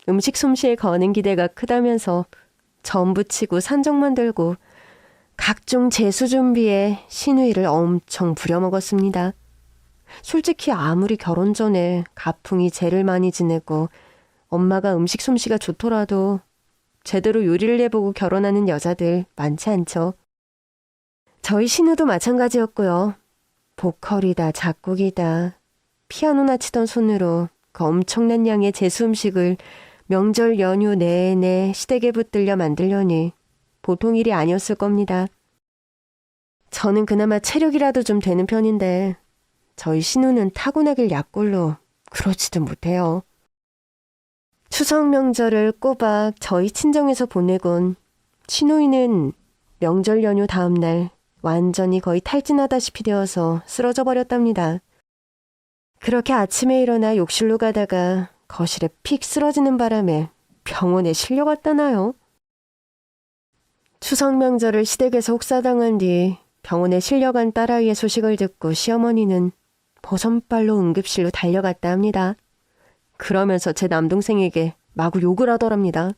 음식 솜씨에 거는 기대가 크다면서 전 부치고 산적 만들고 각종 제수 준비에 신우이를 엄청 부려먹었습니다. 솔직히 아무리 결혼 전에 가풍이 제를 많이 지내고 엄마가 음식 솜씨가 좋더라도 제대로 요리를 해보고 결혼하는 여자들 많지 않죠. 저희 신우도 마찬가지였고요. 보컬이다 작곡이다 피아노나 치던 손으로 그 엄청난 양의 제수 음식을 명절 연휴 내내 시댁에 붙들려 만들려니 보통 일이 아니었을 겁니다. 저는 그나마 체력이라도 좀 되는 편인데 저희 신우는 타고나길 약골로 그렇지도 못해요. 추석 명절을 꼬박 저희 친정에서 보내곤 신우이는 명절 연휴 다음날 완전히 거의 탈진하다시피 되어서 쓰러져 버렸답니다. 그렇게 아침에 일어나 욕실로 가다가 거실에 픽 쓰러지는 바람에 병원에 실려갔다나요. 추석 명절을 시댁에서 혹사당한 뒤 병원에 실려간 딸아이의 소식을 듣고 시어머니는 버선발로 응급실로 달려갔다 합니다. 그러면서 제 남동생에게 마구 욕을 하더랍니다.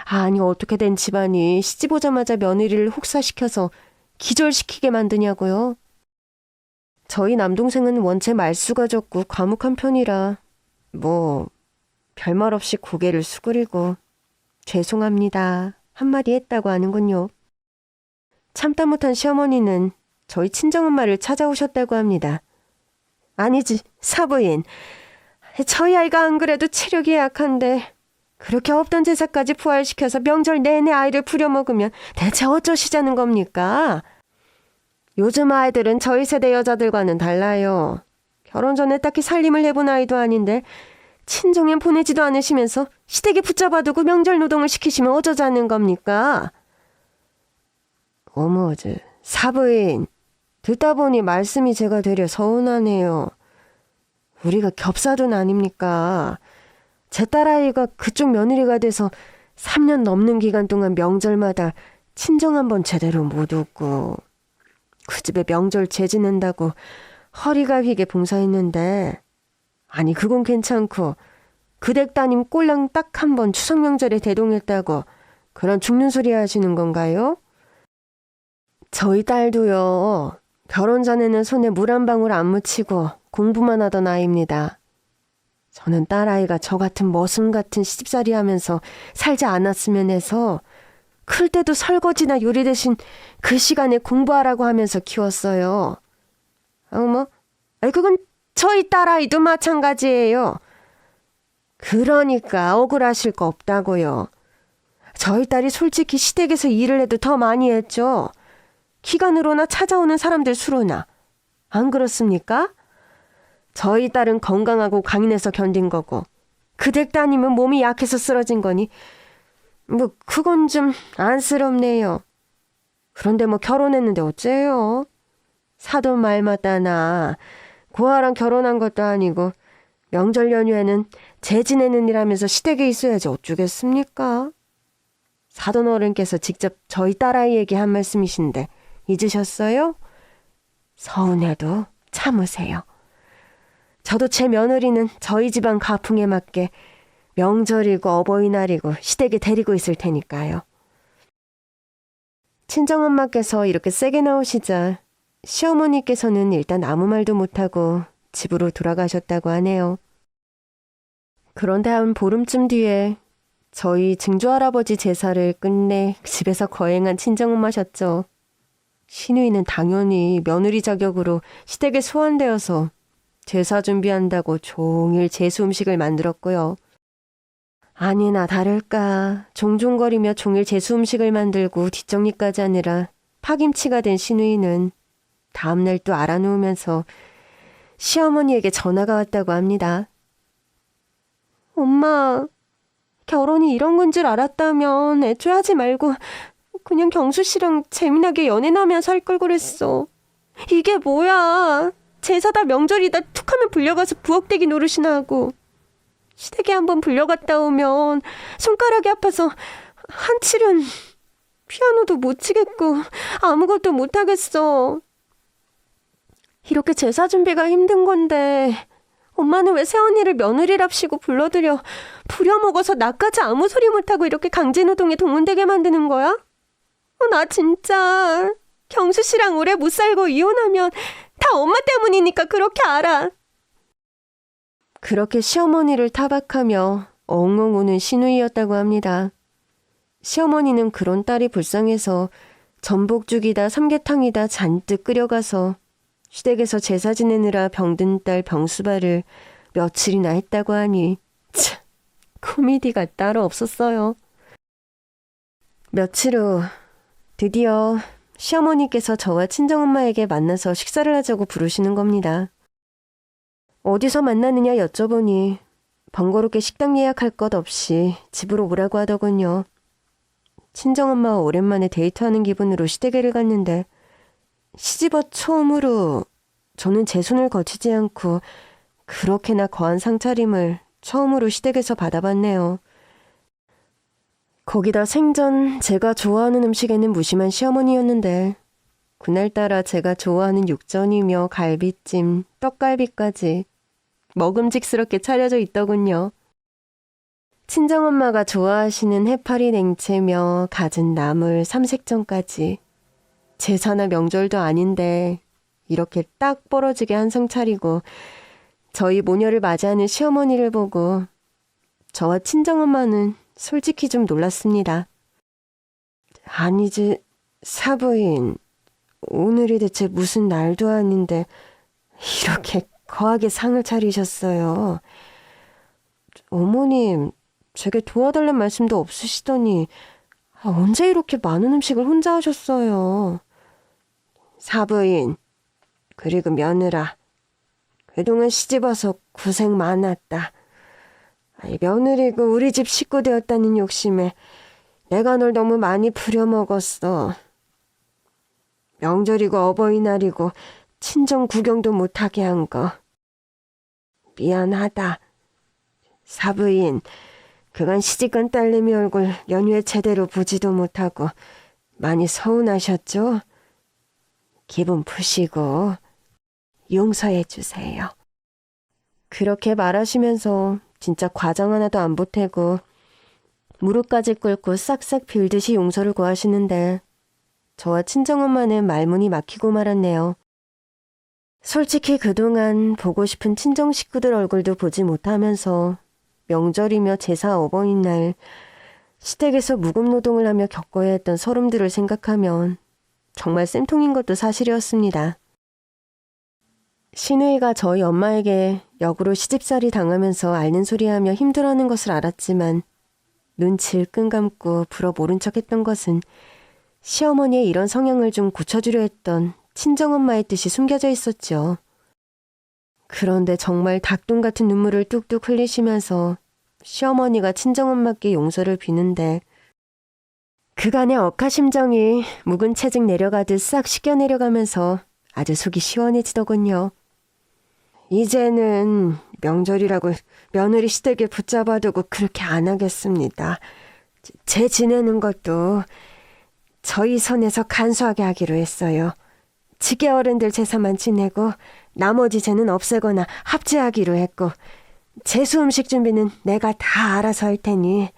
아니 어떻게 된 집안이 시집 오자마자 며느리를 혹사시켜서 기절시키게 만드냐고요. 저희 남동생은 원체 말수가 적고 과묵한 편이라 뭐 별말 없이 고개를 수그리고 죄송합니다 한마디 했다고 하는군요. 참다 못한 시어머니는 저희 친정엄마를 찾아오셨다고 합니다. 아니지 사부인, 저희 아이가 안 그래도 체력이 약한데 그렇게 없던 제사까지 부활시켜서 명절 내내 아이를 부려먹으면 대체 어쩌시자는 겁니까? 요즘 아이들은 저희 세대 여자들과는 달라요. 결혼 전에 딱히 살림을 해본 아이도 아닌데 친정엔 보내지도 않으시면서 시댁에 붙잡아두고 명절 노동을 시키시면 어쩌자는 겁니까? 어머, 사부인, 듣다 보니 말씀이 제가 되려 서운하네요. 우리가 겹사돈 아닙니까? 제 딸아이가 그쪽 며느리가 돼서 3년 넘는 기간 동안 명절마다 친정 한번 제대로 못 오고 그 집에 명절 재지낸다고 허리가 휘게 봉사했는데 아니 그건 괜찮고 그 댁 따님 꼴랑 딱 한 번 추석 명절에 대동했다고 그런 죽는 소리 하시는 건가요? 저희 딸도요. 결혼 전에는 손에 물 한 방울 안 묻히고 공부만 하던 아이입니다. 저는 딸아이가 저 같은 머슴 같은 시집살이 하면서 살지 않았으면 해서 클 때도 설거지나 요리 대신 그 시간에 공부하라고 하면서 키웠어요. 어머, 그건 저희 딸아이도 마찬가지예요. 그러니까 억울하실 거 없다고요. 저희 딸이 솔직히 시댁에서 일을 해도 더 많이 했죠. 기간으로나 찾아오는 사람들 수로나. 안 그렇습니까? 저희 딸은 건강하고 강인해서 견딘 거고 그 댁 따님은 몸이 약해서 쓰러진 거니 뭐 그건 좀 안쓰럽네요. 그런데 뭐 결혼했는데 어째요? 사돈 말 맞다나 고아랑 결혼한 것도 아니고 명절 연휴에는 재 지내는 일 하면서 시댁에 있어야지 어쩌겠습니까? 사돈 어른께서 직접 저희 딸아이에게 한 말씀이신데 잊으셨어요? 서운해도 참으세요. 저도 제 며느리는 저희 집안 가풍에 맞게 명절이고 어버이날이고 시댁에 데리고 있을 테니까요. 친정엄마께서 이렇게 세게 나오시자 시어머니께서는 일단 아무 말도 못하고 집으로 돌아가셨다고 하네요. 그런데 한 보름쯤 뒤에 저희 증조할아버지 제사를 끝내 집에서 거행한 친정엄마셨죠. 신우이는 당연히 며느리 자격으로 시댁에 소환되어서 제사 준비한다고 종일 제수 음식을 만들었고요. 아니나 다를까 종종거리며 종일 재수 음식을 만들고 뒷정리까지 하느라 파김치가 된 시누이는 다음날 또 알아놓으면서 시어머니에게 전화가 왔다고 합니다. 엄마, 결혼이 이런 건 줄 알았다면 애초에 하지 말고 그냥 경수 씨랑 재미나게 연애나 하면서 할 걸 그랬어. 이게 뭐야. 제사다 명절이다 툭하면 불려가서 부엌대기 노릇이나 하고 시댁에 한번 불려갔다 오면 손가락이 아파서 한칠은 피아노도 못 치겠고 아무것도 못 하겠어. 이렇게 제사 준비가 힘든 건데 엄마는 왜 새언니를 며느리랍시고 불러들여 부려먹어서 나까지 아무 소리 못하고 이렇게 강제노동에 동원되게 만드는 거야? 나 진짜 경수 씨랑 오래 못 살고 이혼하면 다 엄마 때문이니까 그렇게 알아. 그렇게 시어머니를 타박하며 엉엉 우는 시누이였다고 합니다. 시어머니는 그런 딸이 불쌍해서 전복죽이다 삼계탕이다 잔뜩 끓여가서 시댁에서 제사 지내느라 병든 딸 병수발을 며칠이나 했다고 하니 참 코미디가 따로 없었어요. 며칠 후 드디어 시어머니께서 저와 친정엄마에게 만나서 식사를 하자고 부르시는 겁니다. 어디서 만나느냐 여쭤보니 번거롭게 식당 예약할 것 없이 집으로 오라고 하더군요. 친정엄마와 오랜만에 데이트하는 기분으로 시댁에를 갔는데 시집어 처음으로 저는 제 손을 거치지 않고 그렇게나 거한 상차림을 처음으로 시댁에서 받아봤네요. 거기다 생전 제가 좋아하는 음식에는 무심한 시어머니였는데 그날따라 제가 좋아하는 육전이며 갈비찜, 떡갈비까지 먹음직스럽게 차려져 있더군요. 친정엄마가 좋아하시는 해파리 냉채며 갖은 나물, 삼색전까지 제사나 명절도 아닌데 이렇게 딱 벌어지게 한 상 차리고 저희 모녀를 맞이하는 시어머니를 보고 저와 친정엄마는 솔직히 좀 놀랐습니다. 아니지, 사부인. 오늘이 대체 무슨 날도 아닌데 이렇게 거하게 상을 차리셨어요. 어머님, 제게 도와달란 말씀도 없으시더니 언제 이렇게 많은 음식을 혼자 하셨어요. 사부인, 그리고 며느라. 그동안 시집와서 고생 많았다. 며느리고 우리 집 식구 되었다는 욕심에 내가 널 너무 많이 부려먹었어. 명절이고 어버이날이고 친정 구경도 못하게 한 거. 미안하다. 사부인, 그간 시집간 딸내미 얼굴 연휴에 제대로 보지도 못하고 많이 서운하셨죠? 기분 푸시고 용서해 주세요. 그렇게 말하시면서 진짜 과장 하나도 안 보태고 무릎까지 꿇고 싹싹 빌듯이 용서를 구하시는데 저와 친정엄마는 말문이 막히고 말았네요. 솔직히 그동안 보고 싶은 친정 식구들 얼굴도 보지 못하면서 명절이며 제사 어버이날 시댁에서 무급노동을 하며 겪어야 했던 서름들을 생각하면 정말 쌤통인 것도 사실이었습니다. 시누이가 저희 엄마에게 역으로 시집살이 당하면서 앓는 소리하며 힘들어하는 것을 알았지만 눈치를 끈 감고 불어 모른 척했던 것은 시어머니의 이런 성향을 좀 고쳐주려 했던 친정엄마의 뜻이 숨겨져 있었죠. 그런데 정말 닭똥 같은 눈물을 뚝뚝 흘리시면서 시어머니가 친정엄마께 용서를 비는데 그간의 억하심정이 묵은 채찍 내려가듯 싹 씻겨 내려가면서 아주 속이 시원해지더군요. 이제는 명절이라고 며느리 시댁에 붙잡아두고 그렇게 안 하겠습니다. 제 지내는 것도 저희 선에서 간소하게 하기로 했어요. 직계 어른들 제사만 지내고 나머지 제는 없애거나 합제하기로 했고 제수 음식 준비는 내가 다 알아서 할 테니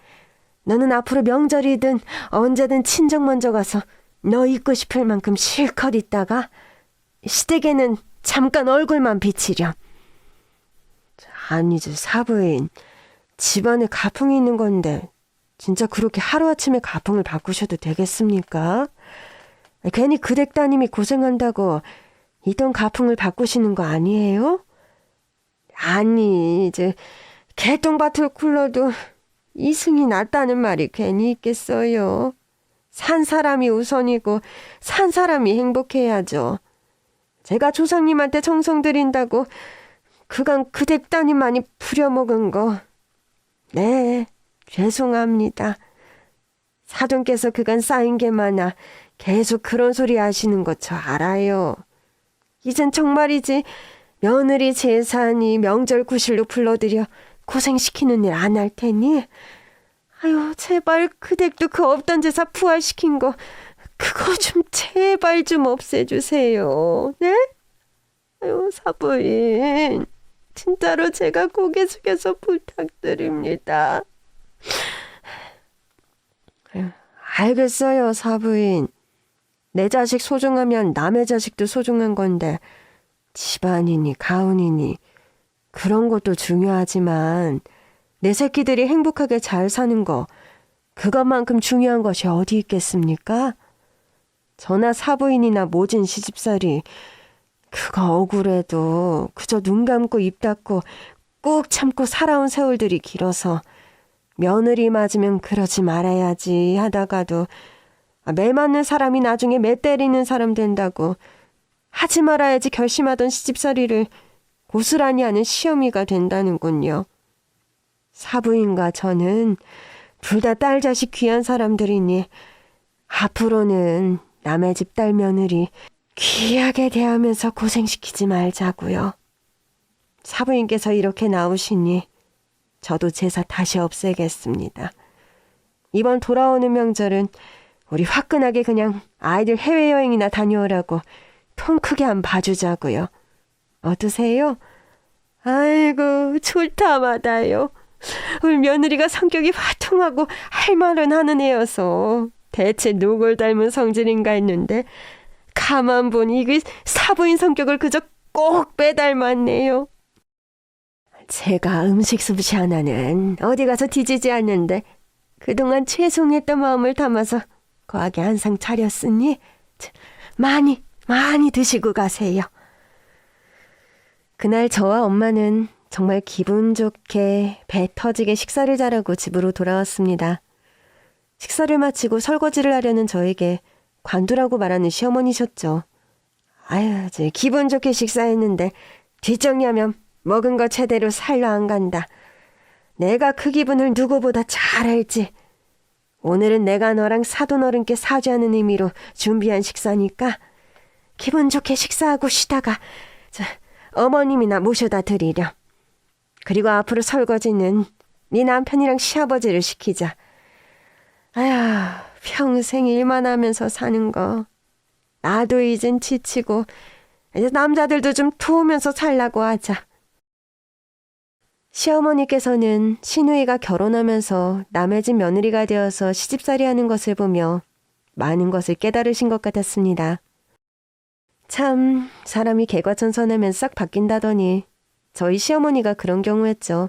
너는 앞으로 명절이든 언제든 친정 먼저 가서 너 있고 싶을 만큼 실컷 있다가 시댁에는 잠깐 얼굴만 비치렴. 아니지, 사부인. 집안에 가풍이 있는 건데 진짜 그렇게 하루아침에 가풍을 바꾸셔도 되겠습니까? 괜히 그 댁 따님이 고생한다고 있던 가풍을 바꾸시는 거 아니에요? 아니, 이제 개똥밭을 굴러도 이승이 낫다는 말이 괜히 있겠어요. 산 사람이 우선이고 산 사람이 행복해야죠. 제가 조상님한테 정성 들인다고 그간 그 댁 따님만이 부려먹은 거. 네, 죄송합니다. 사돈께서 그간 쌓인 게 많아 계속 그런 소리 하시는 거 저 알아요. 이젠 정말이지 며느리 제사니 명절 구실로 불러들여 고생시키는 일 안 할 테니 아유 제발 그 댁도 그 없던 제사 부활시킨 거 그거 좀 제발 좀 없애주세요. 네? 아유 사부인 진짜로 제가 고개 숙여서 부탁드립니다. 알겠어요 사부인. 내 자식 소중하면 남의 자식도 소중한 건데 집안이니 가훈이니 그런 것도 중요하지만 내 새끼들이 행복하게 잘 사는 거 그것만큼 중요한 것이 어디 있겠습니까? 저나 사부인이나 모진 시집살이 그거 억울해도 그저 눈 감고 입 닫고 꾹 참고 살아온 세월들이 길어서 며느리 맞으면 그러지 말아야지 하다가도 매 맞는 사람이 나중에 매 때리는 사람 된다고 하지 말아야지 결심하던 시집살이를 고스란히 하는 시어미가 된다는군요. 사부인과 저는 둘 다 딸 자식 귀한 사람들이니 앞으로는 남의 집 딸 며느리 귀하게 대하면서 고생시키지 말자고요. 사부인께서 이렇게 나오시니 저도 제사 다시 없애겠습니다. 이번 돌아오는 명절은 우리 화끈하게 그냥 아이들 해외여행이나 다녀오라고 통 크게 한 봐주자고요. 어떠세요? 아이고 좋다마다요. 우리 며느리가 성격이 화통하고 할 말은 하는 애여서 대체 누굴 닮은 성질인가 했는데 가만 보니 이게 사부인 성격을 그저 꼭 빼닮았네요. 제가 음식 솜씨 하나는 어디 가서 뒤지지 않는데 그동안 죄송했던 마음을 담아서 거하게 한 상 차렸으니 많이 드시고 가세요. 그날 저와 엄마는 정말 기분 좋게 배 터지게 식사를 잘하고 집으로 돌아왔습니다. 식사를 마치고 설거지를 하려는 저에게 관두라고 말하는 시어머니셨죠. 아유, 기분 좋게 식사했는데 뒷정리하면 먹은 거 제대로 살러 안 간다. 내가 그 기분을 누구보다 잘 알지. 오늘은 내가 너랑 사돈 어른께 사죄하는 의미로 준비한 식사니까 기분 좋게 식사하고 쉬다가 어머님이나 모셔다 드리렴. 그리고 앞으로 설거지는 네 남편이랑 시아버지를 시키자. 아휴, 평생 일만 하면서 사는 거. 나도 이젠 지치고 이제 남자들도 좀 도우면서 살라고 하자. 시어머니께서는 시누이가 결혼하면서 남의 집 며느리가 되어서 시집살이 하는 것을 보며 많은 것을 깨달으신 것 같았습니다. 참 사람이 개과천선하면 싹 바뀐다더니 저희 시어머니가 그런 경우였죠.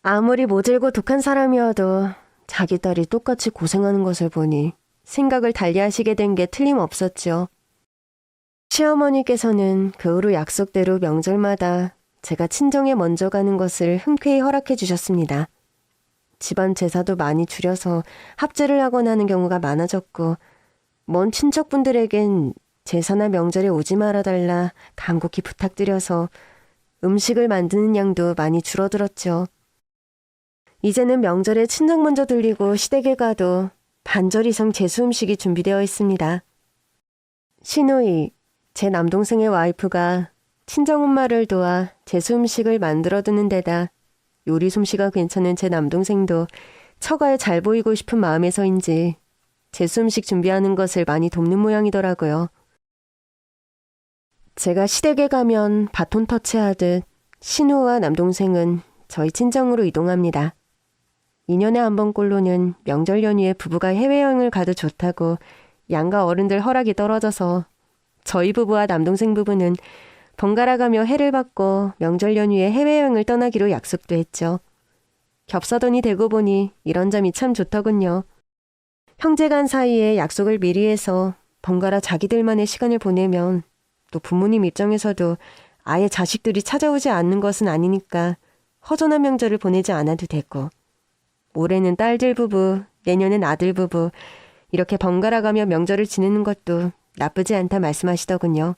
아무리 모질고 독한 사람이어도 자기 딸이 똑같이 고생하는 것을 보니 생각을 달리하시게 된 게 틀림없었죠. 시어머니께서는 그 후로 약속대로 명절마다 제가 친정에 먼저 가는 것을 흔쾌히 허락해 주셨습니다. 집안 제사도 많이 줄여서 합제를 하거나 하는 경우가 많아졌고 먼 친척분들에겐 제사나 명절에 오지 말아달라 간곡히 부탁드려서 음식을 만드는 양도 많이 줄어들었죠. 이제는 명절에 친정 먼저 들리고 시댁에 가도 반절 이상 제수 음식이 준비되어 있습니다. 시누이, 제 남동생의 와이프가 친정엄마를 도와 제수 음식을 만들어두는 데다 요리 솜씨가 괜찮은 제 남동생도 처가에 잘 보이고 싶은 마음에서인지 제수 음식 준비하는 것을 많이 돕는 모양이더라고요. 제가 시댁에 가면 바톤 터치하듯 신우와 남동생은 저희 친정으로 이동합니다. 2년에 한 번꼴로는 명절 연휴에 부부가 해외여행을 가도 좋다고 양가 어른들 허락이 떨어져서 저희 부부와 남동생 부부는 번갈아 가며 해를 받고 명절 연휴에 해외여행을 떠나기로 약속도 했죠. 겹사돈이 되고 보니 이런 점이 참 좋더군요. 형제간 사이에 약속을 미리 해서 번갈아 자기들만의 시간을 보내면 또 부모님 입장에서도 아예 자식들이 찾아오지 않는 것은 아니니까 허전한 명절을 보내지 않아도 되고 올해는 딸들 부부, 내년엔 아들 부부, 이렇게 번갈아가며 명절을 지내는 것도 나쁘지 않다 말씀하시더군요.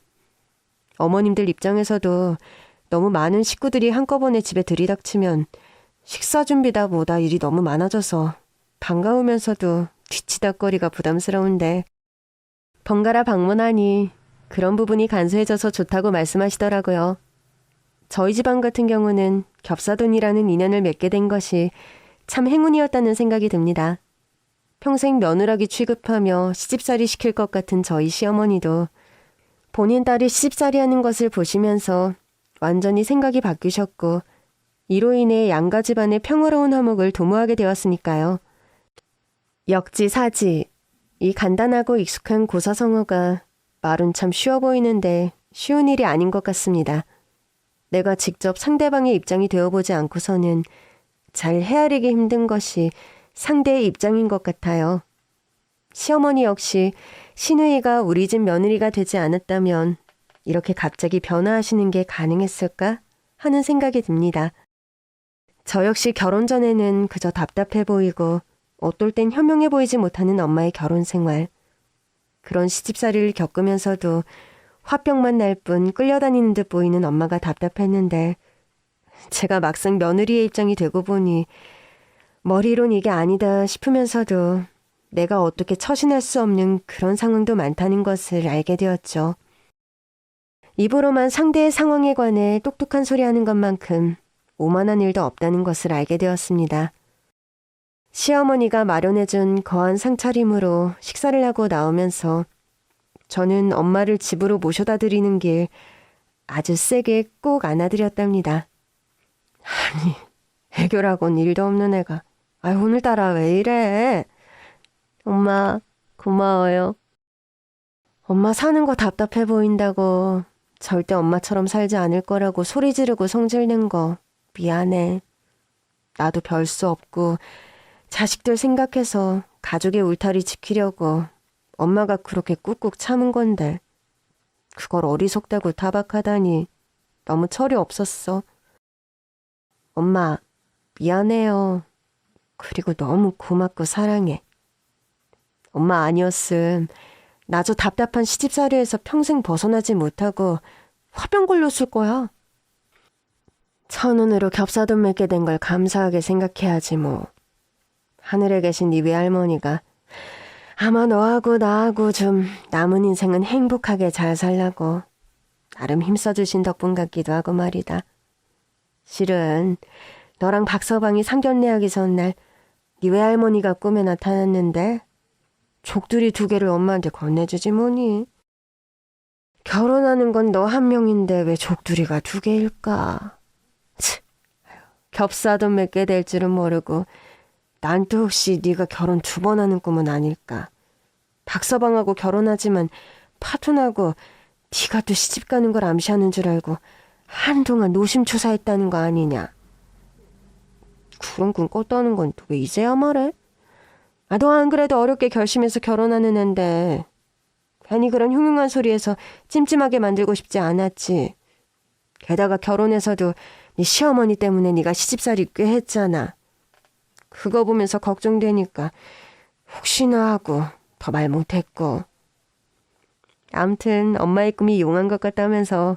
어머님들 입장에서도 너무 많은 식구들이 한꺼번에 집에 들이닥치면 식사 준비다 뭐다 일이 너무 많아져서 반가우면서도 뒤치다거리가 부담스러운데 번갈아 방문하니 그런 부분이 간소해져서 좋다고 말씀하시더라고요. 저희 집안 같은 경우는 겹사돈이라는 인연을 맺게 된 것이 참 행운이었다는 생각이 듭니다. 평생 며느라기 취급하며 시집살이 시킬 것 같은 저희 시어머니도 본인 딸이 시집살이 하는 것을 보시면서 완전히 생각이 바뀌셨고 이로 인해 양가 집안의 평화로운 화목을 도모하게 되었으니까요. 역지사지, 이 간단하고 익숙한 고사성어가 말은 참 쉬워 보이는데 쉬운 일이 아닌 것 같습니다. 내가 직접 상대방의 입장이 되어보지 않고서는 잘 헤아리기 힘든 것이 상대의 입장인 것 같아요. 시어머니 역시 신우이가 우리 집 며느리가 되지 않았다면 이렇게 갑자기 변화하시는 게 가능했을까 하는 생각이 듭니다. 저 역시 결혼 전에는 그저 답답해 보이고 어떨 땐 현명해 보이지 못하는 엄마의 결혼 생활. 그런 시집살이를 겪으면서도 화병만 날 뿐 끌려다니는 듯 보이는 엄마가 답답했는데 제가 막상 며느리의 입장이 되고 보니 머리론 이게 아니다 싶으면서도 내가 어떻게 처신할 수 없는 그런 상황도 많다는 것을 알게 되었죠. 입으로만 상대의 상황에 관해 똑똑한 소리 하는 것만큼 오만한 일도 없다는 것을 알게 되었습니다. 시어머니가 마련해준 거한 상차림으로 식사를 하고 나오면서 저는 엄마를 집으로 모셔다 드리는 길 아주 세게 꼭 안아드렸답니다. 아니, 해결하곤 일도 없는 애가. 오늘따라 왜 이래? 엄마, 고마워요. 엄마 사는 거 답답해 보인다고 절대 엄마처럼 살지 않을 거라고 소리 지르고 성질낸 거 미안해. 나도 별 수 없고 자식들 생각해서 가족의 울타리 지키려고 엄마가 그렇게 꾹꾹 참은 건데 그걸 어리석다고 타박하다니 너무 철이 없었어. 엄마, 미안해요. 그리고 너무 고맙고 사랑해. 엄마 아니었음 나 저 답답한 시집살이에서 평생 벗어나지 못하고 화병 걸렸을 거야. 천운으로 겹사돈 맺게 된 걸 감사하게 생각해야지 뭐. 하늘에 계신 네 외할머니가 아마 너하고 나하고 좀 남은 인생은 행복하게 잘 살라고 나름 힘써주신 덕분 같기도 하고 말이다. 실은 너랑 박서방이 상견례하기 전날 네 외할머니가 꿈에 나타났는데 족두리 2개를 엄마한테 건네주지 뭐니. 결혼하는 건 너 한 명인데 왜 족두리가 2개일까. 겹사돈 맺게 될 줄은 모르고 난 또 혹시 네가 결혼 2번 하는 꿈은 아닐까. 박서방하고 결혼하지만 파혼하고 네가 또 시집 가는 걸 암시하는 줄 알고 한동안 노심초사했다는 거 아니냐. 그런 꿈 꿨다는 건 또 왜 이제야 말해? 너 안 그래도 어렵게 결심해서 결혼하는 앤데 괜히 그런 흉흉한 소리에서 찜찜하게 만들고 싶지 않았지. 게다가 결혼해서도 네 시어머니 때문에 네가 시집살이 꽤 했잖아. 그거 보면서 걱정되니까 혹시나 하고 더 말 못했고. 암튼 엄마의 꿈이 용한 것 같다면서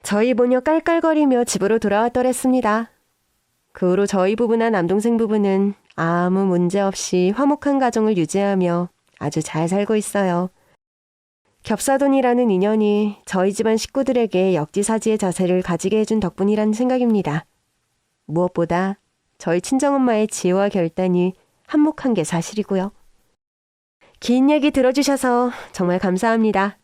저희 모녀 깔깔거리며 집으로 돌아왔더랬습니다. 그 후로 저희 부부나 남동생 부부는 아무 문제 없이 화목한 가정을 유지하며 아주 잘 살고 있어요. 겹사돈이라는 인연이 저희 집안 식구들에게 역지사지의 자세를 가지게 해준 덕분이라는 생각입니다. 무엇보다 저희 친정엄마의 지혜와 결단이 한몫한 게 사실이고요. 긴 얘기 들어주셔서 정말 감사합니다.